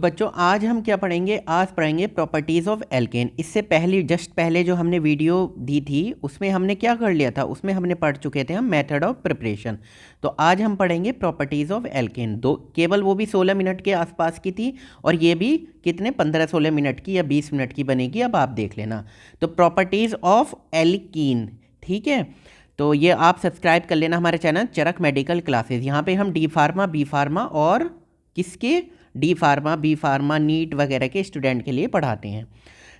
बच्चों आज हम क्या पढ़ेंगे, आज पढ़ेंगे प्रॉपर्टीज़ ऑफ एल्केन। इससे पहले जस्ट पहले जो हमने वीडियो दी थी उसमें हमने क्या कर लिया था, उसमें हमने पढ़ चुके थे हम मेथड ऑफ प्रिपरेशन। तो आज हम पढ़ेंगे प्रॉपर्टीज़ ऑफ एल्केन। दो केवल वो भी 16 मिनट के आसपास की थी और ये भी कितने 15-16 मिनट की या 20 मिनट की बनेगी, अब आप देख लेना। तो प्रॉपर्टीज़ ऑफ एल्कीन, ठीक है। तो ये आप सब्सक्राइब कर लेना हमारे चैनल चरक मेडिकल क्लासेस। यहाँ पे हम डी फार्मा, बी फार्मा और किसके D pharma, B pharma, NEET वगैरह के स्टूडेंट के लिए पढ़ाते हैं।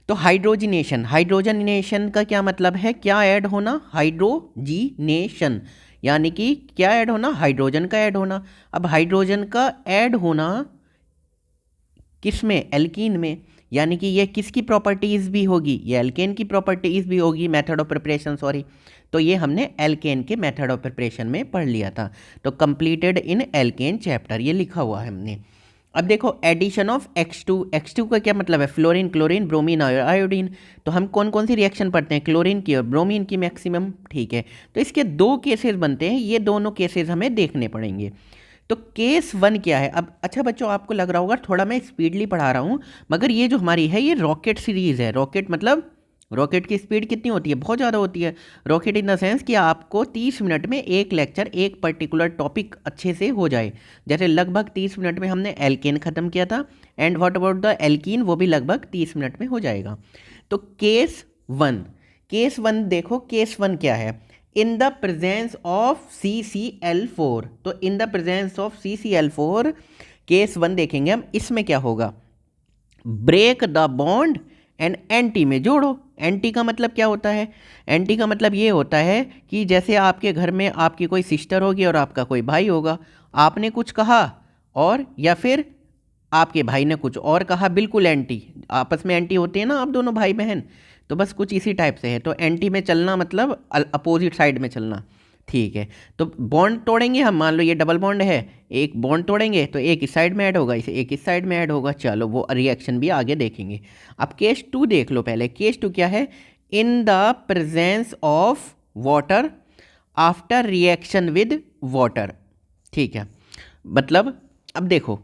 तो हाइड्रोजिनेशन, हाइड्रोजनेशन का क्या मतलब है, क्या ऐड होना, हाइड्रोजिनेशन यानी कि क्या ऐड होना, हाइड्रोजन का ऐड होना। अब हाइड्रोजन का ऐड होना किस में, एल्कीन में, यानी कि ये किसकी प्रॉपर्टीज़ भी होगी, ये एल्केन की प्रॉपर्टीज़ भी होगी, मेथड ऑफ प्रिपरेशन सॉरी। तो ये हमने एल्केन के मेथड ऑफ प्रिपरेशन में पढ़ लिया था। तो कंप्लीटेड इन एल्केन चैप्टर ये लिखा हुआ है हमने। अब देखो एडिशन ऑफ X2, X2 का क्या मतलब है, फ्लोरीन, क्लोरीन, ब्रोमीन और आयोडीन। तो हम कौन कौन सी रिएक्शन पढ़ते हैं, क्लोरीन की और ब्रोमीन की मैक्सिमम, ठीक है। तो इसके दो केसेस बनते हैं, ये दोनों केसेस हमें देखने पड़ेंगे। तो केस 1 क्या है। अब अच्छा बच्चों आपको लग रहा होगा थोड़ा मैं स्पीडली पढ़ा रहा हूँ, मगर ये जो हमारी है ये रॉकेट सीरीज़ है। रॉकेट मतलब रॉकेट की स्पीड कितनी होती है, बहुत ज़्यादा होती है। रॉकेट इन द सेंस कि आपको 30 मिनट में एक लेक्चर, एक पर्टिकुलर टॉपिक अच्छे से हो जाए। जैसे लगभग 30 मिनट में हमने एल्केन ख़त्म किया था, and what about the alkene, वो भी लगभग 30 मिनट में हो जाएगा। तो केस 1, केस 1 देखो, केस 1 क्या है, इन द प्रेजेंस ऑफ CCl4। तो in the presence of CCl4 case 1 देखेंगे हम, इसमें क्या होगा, break the bond and anti में जोड़ो। एंटी का मतलब क्या होता है, एंटी का मतलब ये होता है कि जैसे आपके घर में आपकी कोई सिस्टर होगी और आपका कोई भाई होगा, आपने कुछ कहा और या फिर आपके भाई ने कुछ और कहा, बिल्कुल एंटी, आपस में एंटी होते हैं ना आप दोनों भाई बहन, तो बस कुछ इसी टाइप से है। तो एंटी में चलना मतलब अपोजिट साइड में चलना, ठीक है। तो बॉन्ड तोड़ेंगे हम, मान लो ये डबल बॉन्ड है, एक बॉन्ड तोड़ेंगे तो एक इस साइड में ऐड होगा, इसे एक इस साइड में ऐड होगा। चलो वो रिएक्शन भी आगे देखेंगे। अब केस 2 देख लो पहले। केस 2 क्या है, इन the presence of water after reaction with water, ठीक है। मतलब अब देखो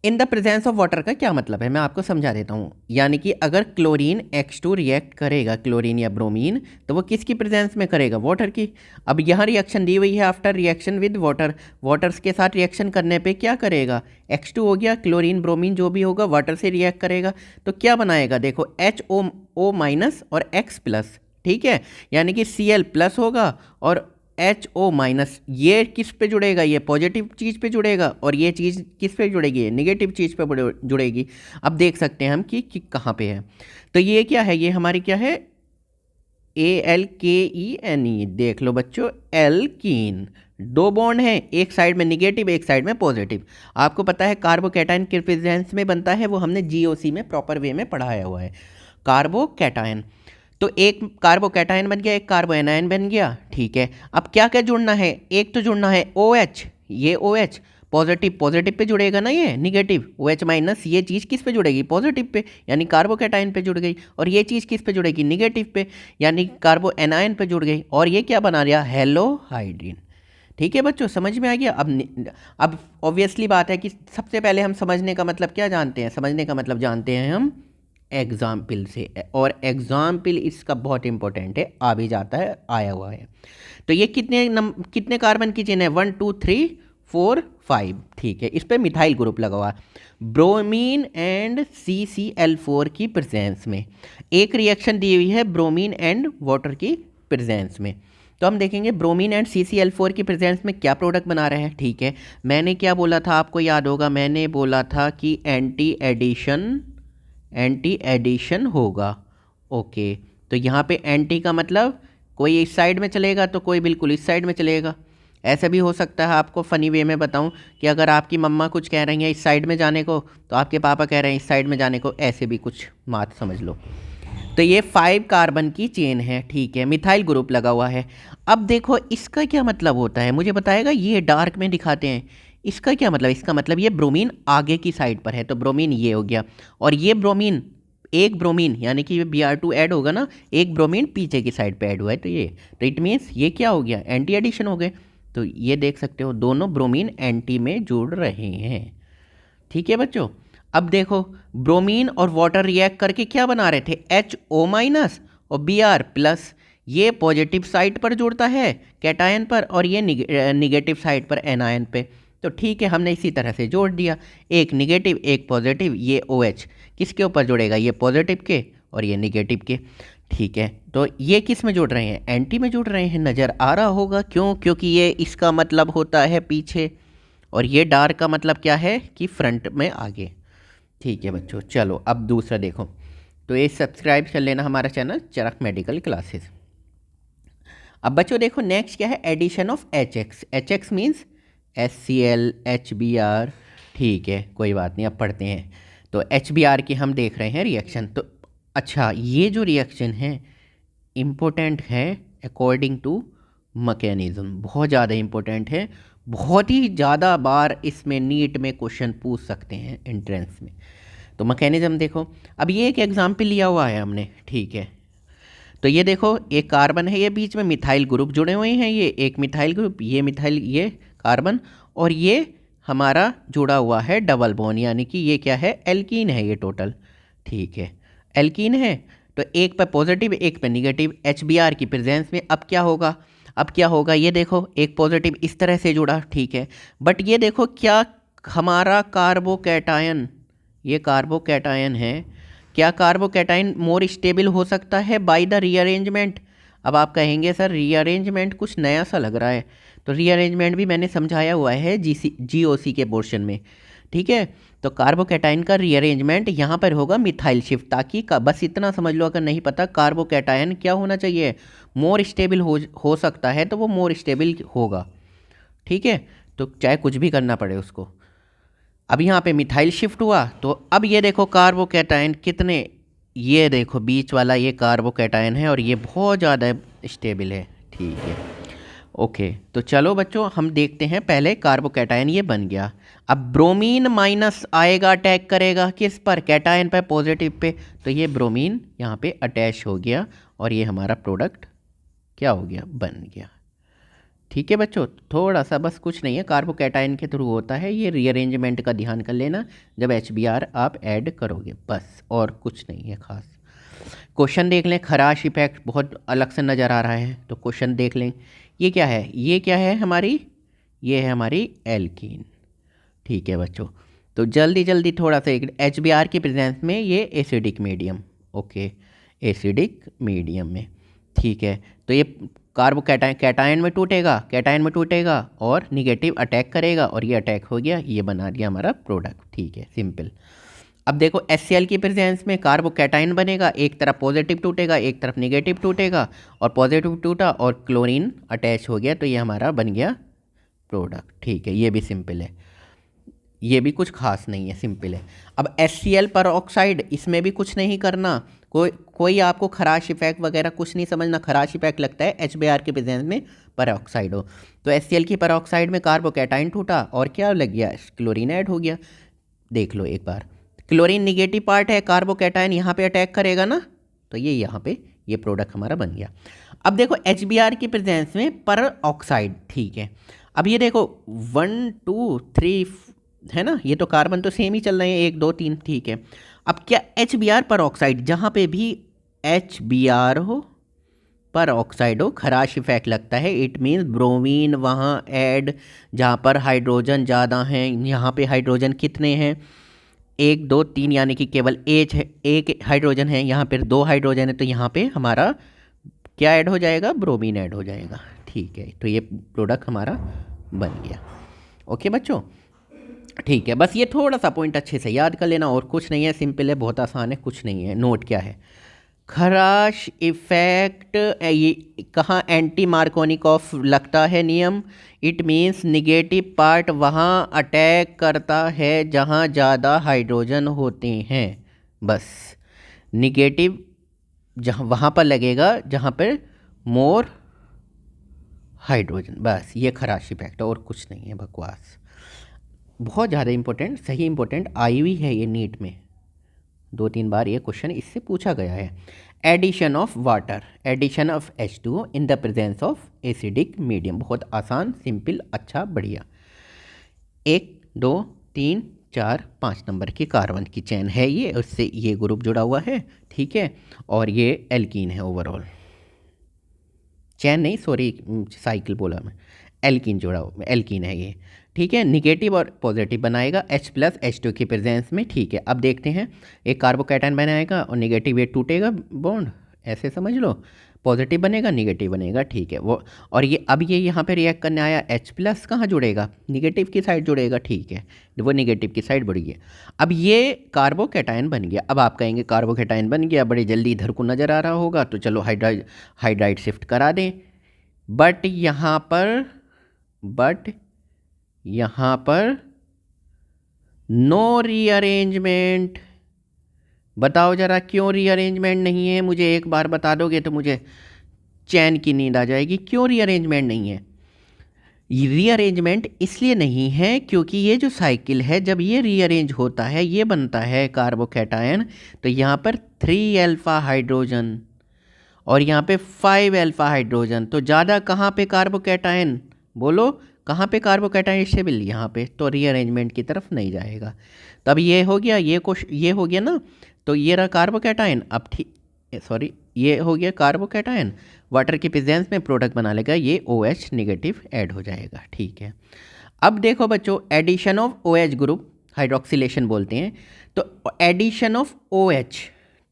इन द प्रेजेंस ऑफ वाटर का क्या मतलब है, मैं आपको समझा देता हूँ। यानी कि अगर क्लोरीन X2 रिएक्ट करेगा, क्लोरीन या ब्रोमीन, तो वो किसकी प्रेजेंस में करेगा, वाटर की। अब यहाँ रिएक्शन दी हुई है after reaction with water, waters के साथ रिएक्शन करने पे क्या करेगा, X2 हो गया, क्लोरीन ब्रोमीन जो भी होगा वाटर से रिएक्ट करेगा, तो क्या बनाएगा, देखो HO माइनस और X प्लस, ठीक है। यानी कि Cl प्लस होगा और HO माइनस, ये किस पे जुड़ेगा, ये पॉजिटिव चीज़ पे जुड़ेगा और ये चीज़ किस पे जुड़ेगी, नेगेटिव चीज़ पे जुड़ेगी। अब देख सकते हैं हम कि कहाँ पे है। तो ये क्या है, ये हमारी क्या है, ALKENE, देख लो बच्चों, एल्कीन। दो बॉन्ड हैं, एक साइड में निगेटिव एक साइड में पॉजिटिव। आपको पता है कार्बोकैटायन किस प्रेजेंस में बनता है, वो हमने GOC में प्रॉपर वे में पढ़ाया हुआ है, कार्बोकैटायन। तो एक कार्बोकैटायन बन गया, एक कार्बो एनायन बन गया, ठीक है। अब क्या क्या जुड़ना है, एक तो जुड़ना है OH, ये OH पॉजिटिव पॉजिटिव पे जुड़ेगा ना, ये निगेटिव OH माइनस, ये चीज़ किस पे जुड़ेगी, पॉजिटिव पे, यानी कार्बोकैटायन पे जुड़ गई। और ये चीज़ किस पे जुड़ेगी, निगेटिव पे, यानी कार्बो एनायन पे जुड़ गई। और ये क्या बना रहा, हेलोहाइड्रिन। ठीक है बच्चों, समझ में आ गया। अब ऑब्वियसली बात है कि सबसे पहले हम समझने का मतलब क्या जानते हैं, समझने का मतलब जानते हैं हम एग्जाम्पल से, और एग्जाम्पल इसका बहुत इंपॉर्टेंट है, आ भी जाता है, आया हुआ है। तो ये कितने कार्बन की चेन है, 1 2 3 4 5, ठीक है। इस पर मिथाइल ग्रुप लगा हुआ, ब्रोमीन एंड CCl4 की प्रेजेंस में एक रिएक्शन दी हुई है, ब्रोमीन एंड वाटर की प्रेजेंस में। तो हम देखेंगे ब्रोमीन एंड CCl4 की प्रेजेंस में क्या प्रोडक्ट बना रहे हैं, ठीक है। मैंने क्या बोला था, आपको याद होगा, मैंने बोला था कि एंटी एडिशन होगा, ओके। तो यहाँ पे एंटी का मतलब कोई इस साइड में चलेगा तो कोई बिल्कुल इस साइड में चलेगा। ऐसा भी हो सकता है, आपको फ़नी वे में बताऊं कि अगर आपकी मम्मा कुछ कह रही हैं इस साइड में जाने को, तो आपके पापा कह रहे हैं इस साइड में जाने को, ऐसे भी कुछ बात समझ लो। तो ये 5 कार्बन की चेन है, ठीक है, मिथाइल ग्रुप लगा हुआ है। अब देखो इसका क्या मतलब होता है, मुझे बताएगा, ये डार्क में दिखाते हैं, इसका क्या मतलब, इसका मतलब ये ब्रोमीन आगे की साइड पर है, तो ब्रोमीन ये हो गया, और ये ब्रोमीन, एक ब्रोमीन यानी कि Br2 ऐड होगा ना, एक ब्रोमीन पीछे की साइड पे ऐड हुआ है, तो ये, तो इट मीन्स ये क्या हो गया, एंटी एडिशन हो गए। तो ये देख सकते हो दोनों ब्रोमीन एंटी में जुड़ रहे हैं, ठीक है बच्चों। अब देखो ब्रोमीन और वाटर रिएक्ट करके क्या बना रहे थे, HO- और Br+। ये पॉजिटिव साइड पर जुड़ता है कैटायन पर और ये निगेटिव साइड पर एनायन पे। तो ठीक है, हमने इसी तरह से जोड़ दिया, एक निगेटिव एक पॉजिटिव। ये OH किसके ऊपर जुड़ेगा, ये पॉजिटिव के और ये निगेटिव के। ठीक है, तो ये किस में जुड़ रहे हैं, एंटी में जुड़ रहे हैं, नज़र आ रहा होगा। क्यों, क्योंकि ये इसका मतलब होता है पीछे और ये डार्क का मतलब क्या है कि फ्रंट में आगे। ठीक है बच्चों, चलो अब दूसरा देखो। तो ये सब्सक्राइब कर लेना हमारा चैनल चरक मेडिकल क्लासेस। अब बच्चों देखो नेक्स्ट क्या है, addition of HX। HX means HCl HBr। ठीक है, कोई बात नहीं, अब पढ़ते हैं। तो HBr की हम देख रहे हैं रिएक्शन। तो अच्छा, ये जो रिएक्शन है इम्पोर्टेंट है अकॉर्डिंग टू मैकेनिज्म, बहुत ज़्यादा इम्पोर्टेंट है। बहुत ही ज़्यादा बार इसमें नीट में क्वेश्चन पूछ सकते हैं एंट्रेंस में। तो मैकेनिज्म देखो, अब ये एक एग्जाम्पल लिया हुआ है हमने। ठीक है, तो ये देखो एक कार्बन है, ये बीच में मिथाइल ग्रुप जुड़े हुए हैं, ये एक मिथाइल ग्रुप, ये मिथाइल, ये कार्बन, और ये हमारा जुड़ा हुआ है डबल बॉन्ड, यानी कि ये क्या है, एल्कीन है ये टोटल। ठीक है, एल्कीन है। तो एक पे पॉजिटिव एक पे निगेटिव HBr की प्रेजेंस में। अब क्या होगा, अब क्या होगा, ये देखो एक पॉजिटिव इस तरह से जुड़ा। ठीक है, बट ये देखो क्या हमारा कार्बोकैटायन, ये कार्बोकैटायन है, क्या कार्बोकैटायन मोर स्टेबल हो सकता है बाय द रीअरेंजमेंट। अब आप कहेंगे सर रीअरेंजमेंट कुछ नया सा लग रहा है, तो रीअरेंजमेंट भी मैंने समझाया हुआ है GOC के पोर्शन में। ठीक है, तो कार्बोकैटायन का रीअरेंजमेंट यहाँ पर होगा मिथाइल शिफ्ट, ताकि बस इतना समझ लो, अगर नहीं पता कार्बोकैटायन क्या होना चाहिए, मोर स्टेबल हो सकता है, तो वो मोर स्टेबल होगा। ठीक है, तो चाहे कुछ भी करना पड़े उसको। अब यहाँ पे मिथाइल शिफ्ट हुआ, तो अब ये देखो कार्बोकैटायन कितने, ये देखो बीच वाला ये कार्बोकैटायन है और ये बहुत ज़्यादा स्टेबल है। ठीक है, ओके, तो चलो बच्चों हम देखते हैं। पहले कार्बोकैटायन ये बन गया, अब ब्रोमीन माइनस आएगा, अटैक करेगा किस पर, कैटायन पर, पॉजिटिव पे। तो ये ब्रोमीन यहाँ पे अटैच हो गया और ये हमारा प्रोडक्ट क्या हो गया, बन गया। ठीक है बच्चों, थोड़ा सा बस, कुछ नहीं है, कार्बोकैटायन के थ्रू होता है ये, रीअरेंजमेंट का ध्यान कर लेना जब HBr आप ऐड करोगे, बस, और कुछ नहीं है खास। क्वेश्चन देख लें, खराश इफेक्ट बहुत अलग से नज़र आ रहा है, तो क्वेश्चन देख लें। ये क्या है, ये क्या है हमारी, ये है हमारी एल्कीन। ठीक है बच्चों, तो जल्दी जल्दी थोड़ा सा HBr की प्रेजेंस में ये acidic medium, okay, acidic medium में। ठीक है, तो ये कैटायन में टूटेगा, कैटायन में टूटेगा और निगेटिव अटैक करेगा, और ये अटैक हो गया, ये बना दिया हमारा प्रोडक्ट। ठीक है, सिंपल। अब देखो HCl की प्रेजेंस में कार्बोकैटायन बनेगा, एक तरफ पॉजिटिव टूटेगा एक तरफ निगेटिव टूटेगा, और पॉजिटिव टूटा और क्लोरीन अटैच हो गया, तो ये हमारा बन गया प्रोडक्ट। ठीक है, ये भी सिंपल है, ये भी कुछ खास नहीं है, सिंपल है। अब HCl पर ऑक्साइड, इसमें भी कुछ नहीं करना, कोई आपको खराश इफेक्ट वगैरह कुछ नहीं समझना। खराश इफेक्ट लगता है HBr के प्रेजेंस में पर ऑक्साइड हो। तो HCl की पर ऑक्साइड में कार्बोकैटायन टूटा और क्या लग गया, क्लोरीन ऐड हो गया। देख लो एक बार, क्लोरीन निगेटिव पार्ट है, कार्बोकैटायन यहाँ पे अटैक करेगा ना, तो ये यहाँ पे ये प्रोडक्ट हमारा बन गया। अब देखो HBr की प्रेजेंस में पर ऑक्साइड। ठीक है, अब ये देखो 1 2 3 है ना, ये तो कार्बन तो सेम ही चल रहे हैं 1 2 3। ठीक है, अब क्या HBr पर ऑक्साइड, जहाँ पे भी HBr हो पर ऑक्साइड हो, खराश इफेक्ट लगता है, इट मीन्स ब्रोमीन वहाँ ऐड जहाँ पर हाइड्रोजन ज़्यादा हैं। यहाँ पे हाइड्रोजन कितने हैं, 1 2 3, यानी कि केवल H है, एक हाइड्रोजन है, यहाँ पर 2 हाइड्रोजन है, तो यहाँ पे हमारा क्या ऐड हो जाएगा, ब्रोमीन ऐड हो जाएगा। ठीक है, तो ये प्रोडक्ट हमारा बन गया। ओके बच्चों, ठीक है, बस ये थोड़ा सा पॉइंट अच्छे से याद कर लेना, और कुछ नहीं है, सिंपल है, बहुत आसान है, कुछ नहीं है। नोट क्या है, खराश इफेक्ट, ये कहाँ एंटी मार्कोनिकॉफ लगता है नियम, इट मीन्स निगेटिव पार्ट वहाँ अटैक करता है जहाँ ज़्यादा हाइड्रोजन होते हैं, बस निगेटिव जहाँ वहाँ पर लगेगा जहाँ पर मोर हाइड्रोजन, बस ये खराश इफेक्ट, और कुछ नहीं है, बकवास। बहुत ज़्यादा इंपॉर्टेंट, सही इंपॉर्टेंट आई हुई है ये नीट में, 2-3 बार ये क्वेश्चन इससे पूछा गया है। Addition of water, addition of H2O in the presence of acidic medium, बहुत आसान, सिंपल, अच्छा, बढ़िया। 1 2 3 4 5 नंबर की कार्बन की चेन है ये, उससे ये ग्रुप जुड़ा हुआ है, ठीक है। और ये एल्कीन है ओवरऑल, चेन नहीं सॉरी साइकिल बोला मैं, एल्कीन जुड़ा हुआ एल्कीन है ये, ठीक है। निगेटिव और पॉजिटिव बनाएगा H+H2 की प्रेजेंस में, ठीक है। अब देखते हैं, एक कार्बोकैटायन बनाएगा और निगेटिव ये टूटेगा बॉन्ड, ऐसे समझ लो, पॉजिटिव बनेगा निगेटिव बनेगा, ठीक है वो। और ये अब ये यहाँ पे रिएक्ट करने आया, H+ कहाँ जुड़ेगा, निगेटिव की साइड जुड़ेगा, ठीक है, वो निगेटिव की साइड बढ़ गई। अब ये कार्बोकैटायन बन गया। अब आप कहेंगे कार्बोकैटायन बन गया, बड़ी जल्दी इधर को नज़र आ रहा होगा, तो चलो हाइड्राइड शिफ्ट करा दें। बट यहाँ पर नो रीअरेंजमेंट। बताओ ज़रा क्यों रीअरेंजमेंट नहीं है, मुझे एक बार बता दोगे तो मुझे चैन की नींद आ जाएगी। क्यों रीअरेंजमेंट नहीं है? रीअरेंजमेंट इसलिए नहीं है क्योंकि ये जो साइकिल है, जब ये रीअरेंज होता है, ये बनता है कार्बोकैटायन, तो यहाँ पर 3 अल्फा हाइड्रोजन और यहाँ पे 5 अल्फा हाइड्रोजन, तो ज़्यादा कहाँ पे कार्बोकैटायन, बोलो कहाँ पे कार्बोकैटायन स्टेबल, यहाँ पे, तो रीअरेंजमेंट की तरफ नहीं जाएगा। तब ये हो गया, ये हो गया ना, तो ये रहा कार्बोकैटायन। अब ठीक सॉरी, ये हो गया कार्बोकैटायन, वाटर की प्रेजेंस में प्रोडक्ट बना लेगा, ये OH नेगेटिव ऐड हो जाएगा, ठीक है। अब देखो बच्चों, addition of OH group hydroxylation बोलते हैं, तो एडिशन ऑफ OH,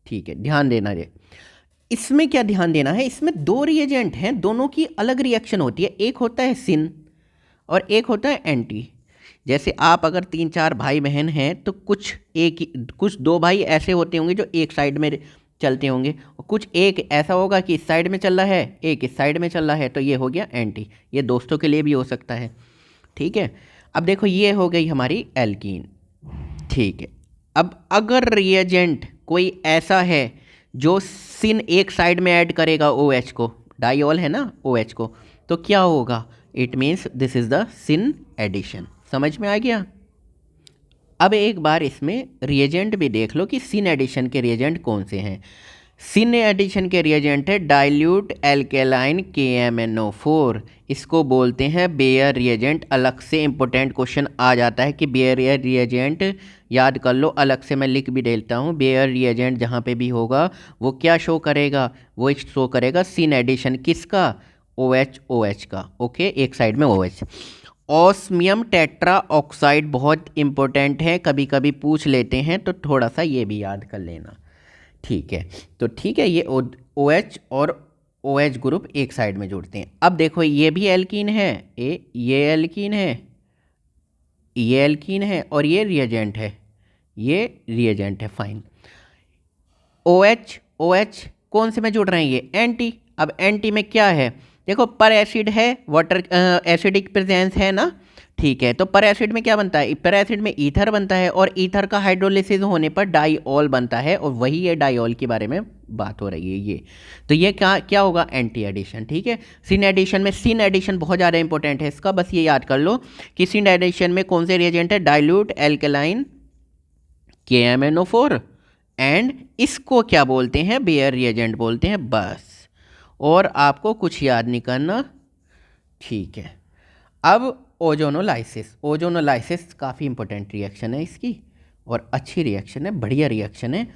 ठीक है, ध्यान देना ये। इसमें क्या ध्यान देना है, इसमें 2 रिएजेंट हैं, दोनों की अलग रिएक्शन होती है, एक होता है सिन और एक होता है एंटी। जैसे आप अगर 3-4 भाई बहन हैं तो कुछ 2 भाई ऐसे होते होंगे जो एक साइड में चलते होंगे, और कुछ एक ऐसा होगा कि इस साइड में चल रहा है, एक इस साइड में चल रहा है, तो ये हो गया एंटी। ये दोस्तों के लिए भी हो सकता है, ठीक है। अब देखो ये हो गई हमारी एल्कीन, ठीक है। अब अगर रिएजेंट कोई ऐसा है जो सिन एक साइड में ऐड करेगा OH को, डाइऑल है ना OH को, तो क्या होगा, it means this is the syn addition. समझ में आ गया? अब एक बार इसमें रिएजेंट भी देख लो कि सिन एडिशन के रिएजेंट कौन से हैं। सिन एडिशन के रिएजेंट है डाइल्यूट एल्केलाइन KMnO4, इसको बोलते हैं बेयर रिएजेंट। अलग से इंपॉर्टेंट क्वेश्चन आ जाता है कि बेयर रिएजेंट याद कर लो, अलग से मैं लिख भी देता हूँ। बेयर रिएजेंट जहाँ पे भी होगा वो क्या शो करेगा, वो शो करेगा सिन एडिशन किसका, OH का, ओके, एक साइड में OH। ऑस्मियम टेट्रा ऑक्साइड बहुत इंपॉर्टेंट है, कभी कभी पूछ लेते हैं, तो थोड़ा सा ये भी याद कर लेना, ठीक है। तो ठीक है, ये OH और OH ग्रुप एक साइड में जुड़ते हैं। अब देखो ये भी एल्कीन है, ये एल्कीन है, ये एल्कीन है और ये रिएजेंट है, ये रिएजेंट है, फाइन। OH कौन से में जुड़ रहे हैं, ये एंटी। अब एंटी में क्या है, देखो पर एसिड है, वाटर एसिडिक प्रेजेंस है ना, ठीक है। तो पर एसिड में क्या बनता है, पर एसिड में ईथर बनता है, और ईथर का हाइड्रोलिसिस होने पर डाइऑल बनता है, और वही ये डाइऑल के बारे में बात हो रही है ये। तो ये क्या होगा, एंटी एडिशन, ठीक है। सिन एडिशन में, सिन एडिशन बहुत ज़्यादा इंपॉर्टेंट है इसका, बस ये याद कर लो कि सिन एडिशन में कौन से रिएजेंट है, डाइल्यूट एल्केलाइन KMnO4, एंड इसको क्या बोलते हैं, बेयर रिएजेंट बोलते हैं, बस। और आपको कुछ याद नहीं करना, ठीक है। अब ओजोनोलाइसिस काफ़ी इंपॉर्टेंट रिएक्शन है इसकी, और अच्छी रिएक्शन है, बढ़िया रिएक्शन है।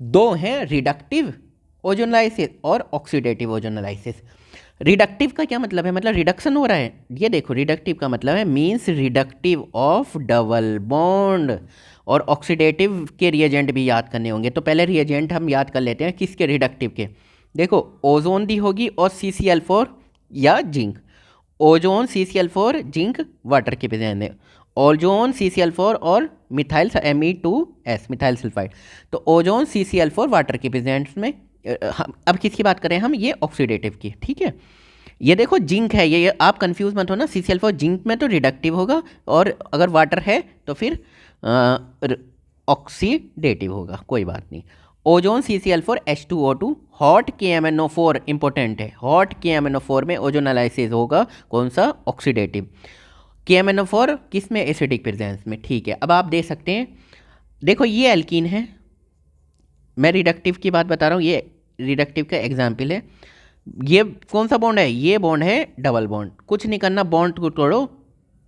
2 हैं, रिडक्टिव ओजोनोलाइसिस और ऑक्सीडेटिव ओजोनोलाइसिस। रिडक्टिव का क्या मतलब है, मतलब रिडक्शन हो रहा है, ये देखो रिडक्टिव का मतलब है means reductive of double bond. और ऑक्सीडेटिव के रिएजेंट भी याद करने होंगे, तो पहले रिएजेंट हम याद कर लेते हैं किसके, रिडक्टिव के। देखो ओजोन दी होगी और CCl4 या zinc, ozone CCl4 zinc water की प्रेजेंस में, ओजोन CCl4 और मिथाइल Me2S मिथाइल सल्फाइड, तो ओजोन CCl4 वाटर की प्रेजेंस में। अब किसकी बात करें हम, ये ऑक्सीडेटिव की, ठीक है। ये देखो जिंक है, ये आप कंफ्यूज मत हो ना, CCl4 जिंक में तो रिडक्टिव होगा, और अगर वाटर है तो फिर ऑक्सीडेटिव होगा, कोई बात नहीं। Ozone CCl4 H2O2 hot KMnO4 important है, हॉट KMnO4 में ओजोनोलाइसिस होगा, कौन सा, ऑक्सीडेटिव। KMnO4 किस में, एसिडिक प्रेजेंस में, ठीक है। अब आप देख सकते हैं, देखो ये एल्कीन है, मैं रिडक्टिव की बात बता रहा हूँ, ये रिडक्टिव का एग्जाम्पल है। ये कौन सा बॉन्ड है, ये बॉन्ड है डबल बॉन्ड, कुछ नहीं करना, बॉन्ड को तोड़ो,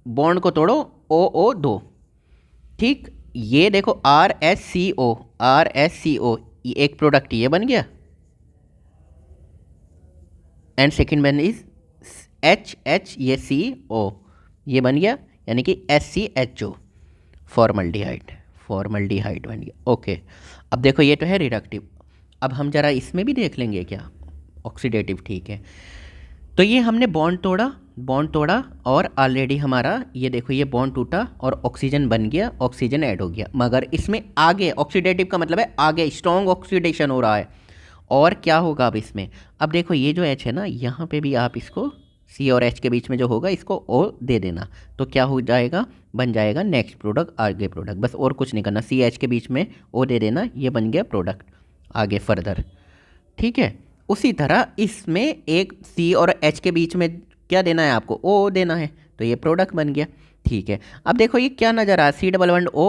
बॉन्ड को तोड़ो, OO2, ठीक, ये देखो RSCO, RSCO ये एक प्रोडक्ट ये बन गया, and second one is HH ये CO ये बन गया, यानी कि SCHO फॉर्मल्डिहाइड, फॉर्मल्डिहाइड बन गया। ओके, अब देखो ये तो है रिडक्टिव, अब हम जरा इसमें भी देख लेंगे क्या, ऑक्सीडेटिव। ठीक है, तो ये हमने बॉन्ड तोड़ा, बॉन्ड तोड़ा और ऑलरेडी हमारा ये देखो ये बॉन्ड टूटा और ऑक्सीजन बन गया, ऑक्सीजन ऐड हो गया, मगर इसमें आगे ऑक्सीडेटिव का मतलब है आगे स्ट्रॉन्ग ऑक्सीडेशन हो रहा है। और क्या होगा अब इसमें, अब देखो ये जो H है ना, यहाँ पे भी आप इसको C और H के बीच में जो होगा इसको O दे देना, तो क्या हो जाएगा, बन जाएगा नेक्स्ट प्रोडक्ट, आगे प्रोडक्ट, बस और कुछ नहीं करना, CH के बीच में O दे देना, ये बन गया प्रोडक्ट आगे फर्दर। ठीक है, उसी तरह इसमें एक C और H के बीच में क्या देना है आपको, O देना है, तो ये प्रोडक्ट बन गया। ठीक है, अब देखो ये क्या नज़र आ रहा है, C+O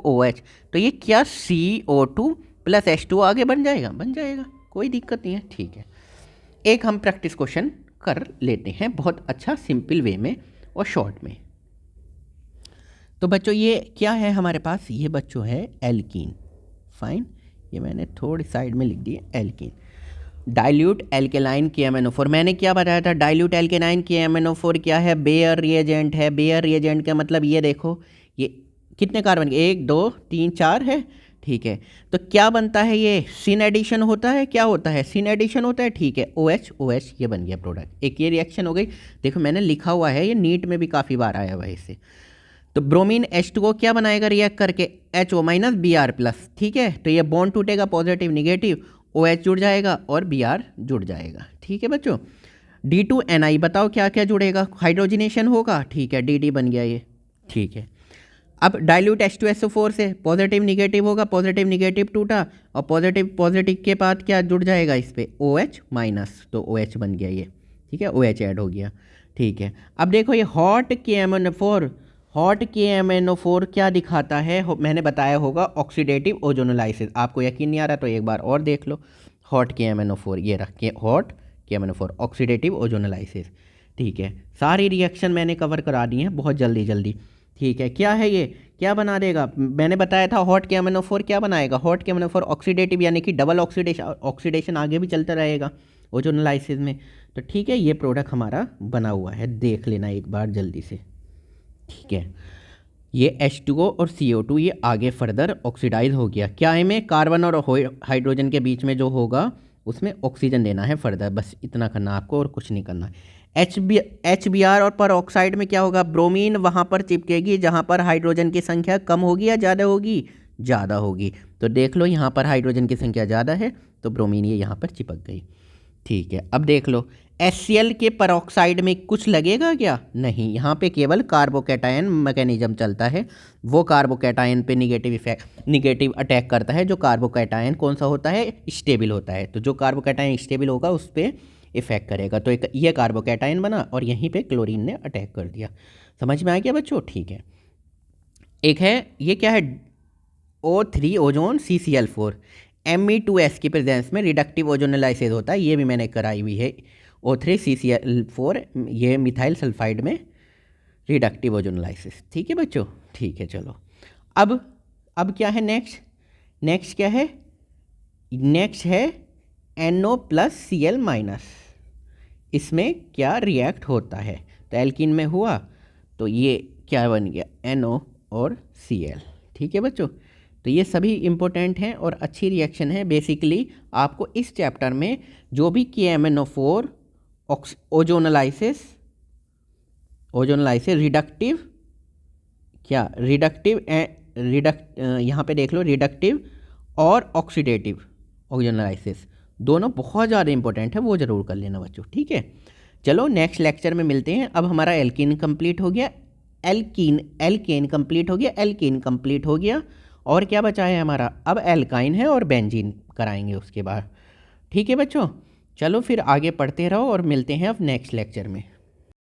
OH, तो ये क्या CO2 प्लस H2 आगे बन जाएगा, बन जाएगा, कोई दिक्कत नहीं है। ठीक है, एक हम प्रैक्टिस क्वेश्चन कर लेते हैं बहुत अच्छा सिंपल वे में और शॉर्ट में। तो बच्चों ये क्या है हमारे पास, ये बच्चों है एल्कीन, फाइन, ये मैंने थोड़ी साइड में लिख दी एल्कीन। डाइल्यूट एल्केलाइन KMnO4, मैंने क्या बताया था, डाइल्यूट एल्केलाइन KMnO4 क्या है, बेयर रिएजेंट है। बेयर रिएजेंट का मतलब ये देखो ये कितने कार्बन, 1 2 3 4 है। ठीक है, तो क्या बनता है, ये सिन एडिशन होता है, क्या होता है, सिन एडिशन होता है। ठीक है, OH OH ये बन गया प्रोडक्ट, एक ये रिएक्शन हो गई। देखो मैंने लिखा हुआ है, ये नीट में भी काफ़ी बार आया हुआ है इससे। तो ब्रोमीन H2O क्या बनाएगा रिएक्ट करके, HO Br+। ठीक है, तो ये बॉन्ड टूटेगा पॉजिटिव निगेटिव, OH जुड़ जाएगा और Br जुड़ जाएगा। ठीक है बच्चों, D2NI बताओ क्या क्या जुड़ेगा, हाइड्रोजनेशन होगा। ठीक है, DD बन गया ये। ठीक है, अब डाइल्यूट H2SO4 से पॉजिटिव निगेटिव होगा, पॉजिटिव निगेटिव टूटा और पॉजिटिव पॉजिटिव के बाद क्या जुड़ जाएगा इस पर, OH-, तो OH बन गया ये। ठीक है, OH ऐड हो गया। ठीक है, अब देखो ये हॉट KMnO4, हॉट KMnO4 क्या दिखाता है, मैंने बताया होगा ऑक्सीडेटिव ओजोनोलाइसिस, आपको यकीन नहीं आ रहा तो एक बार और देख लो। हॉट KMnO4 ये रख के, हॉट KMnO4 ऑक्सीडेटिव ओजोनोलाइसिस। ठीक है, सारी रिएक्शन मैंने कवर करा दी हैं बहुत जल्दी जल्दी। ठीक है, क्या है ये, क्या बना देगा, मैंने बताया था हॉट KMnO4 क्या बनाएगा, हॉट KMnO4 ऑक्सीडेटिव, यानी कि डबल ऑक्सीडेशन आगे भी चलता रहेगा ओजोनोलाइसिस में। तो ठीक है, ये प्रोडक्ट हमारा बना हुआ है, देख लेना एक बार जल्दी से। ठीक है, ये H2O और CO2 ये आगे फर्दर ऑक्सीडाइज हो गया, क्या है में कार्बन और हाइड्रोजन के बीच में जो होगा उसमें ऑक्सीजन देना है फर्दर, बस इतना करना आपको और कुछ नहीं करना। HBr और पर ऑक्साइड में क्या होगा, ब्रोमीन वहाँ पर चिपकेगी जहाँ पर हाइड्रोजन की संख्या कम होगी या ज़्यादा होगी, ज़्यादा होगी। तो देख लो यहाँ पर हाइड्रोजन की संख्या ज़्यादा है तो ब्रोमीन ये यहाँ पर चिपक गई। ठीक है, अब देख लो HCl के परऑक्साइड में कुछ लगेगा क्या, नहीं, यहाँ पे केवल कार्बोकैटायन मैकेनिज्म चलता है, वो कार्बोकैटायन पे निगेटिव अटैक करता है। जो कार्बोकैटायन कौन सा होता है, स्टेबल होता है, तो जो कार्बोकैटायन स्टेबल होगा उस पर इफेक्ट करेगा। तो एक ये कार्बोकैटायन बना और यहीं पे क्लोरीन ने अटैक कर दिया। समझ में आ गया बच्चों। ठीक है, एक है ये क्या है, O3 ओजोन CCl4, Me2S की प्रेजेंस में रिडक्टिव ओजोनोलाइसिस होता है, ये भी मैंने कराई हुई है। O3 CCl4 ये मिथाइल सल्फाइड में रिडक्टिव ओजोनोलाइसिस। ठीक है बच्चों, ठीक है, चलो अब क्या है नेक्स्ट, नेक्स्ट क्या है, नेक्स्ट है NO+Cl-, इसमें क्या रिएक्ट होता है, तो एल्कीन में हुआ तो ये क्या बन गया, NO और Cl। ठीक है बच्चों, तो ये सभी इम्पोर्टेंट हैं और अच्छी रिएक्शन है। बेसिकली आपको इस चैप्टर में जो भी KMnO4 ओजोनोलाइसिस रिडक्टिव, क्या रिडक्टिव यहाँ पे देख लो, रिडक्टिव और ऑक्सीडेटिव ओजोनोलाइसिस दोनों बहुत ज़्यादा इंपॉर्टेंट है, वो ज़रूर कर लेना बच्चों। ठीक है, चलो नेक्स्ट लेक्चर में मिलते हैं। अब हमारा एल्कीन कंप्लीट हो गया, एल्केन कंप्लीट हो गया, एल्कीन कंप्लीट हो गया, और क्या बचा है हमारा, अब एल्काइन है और बेंजीन कराएंगे उसके बाद। ठीक है बच्चों, चलो फिर आगे पढ़ते रहो और मिलते हैं अब नेक्स्ट लेक्चर में।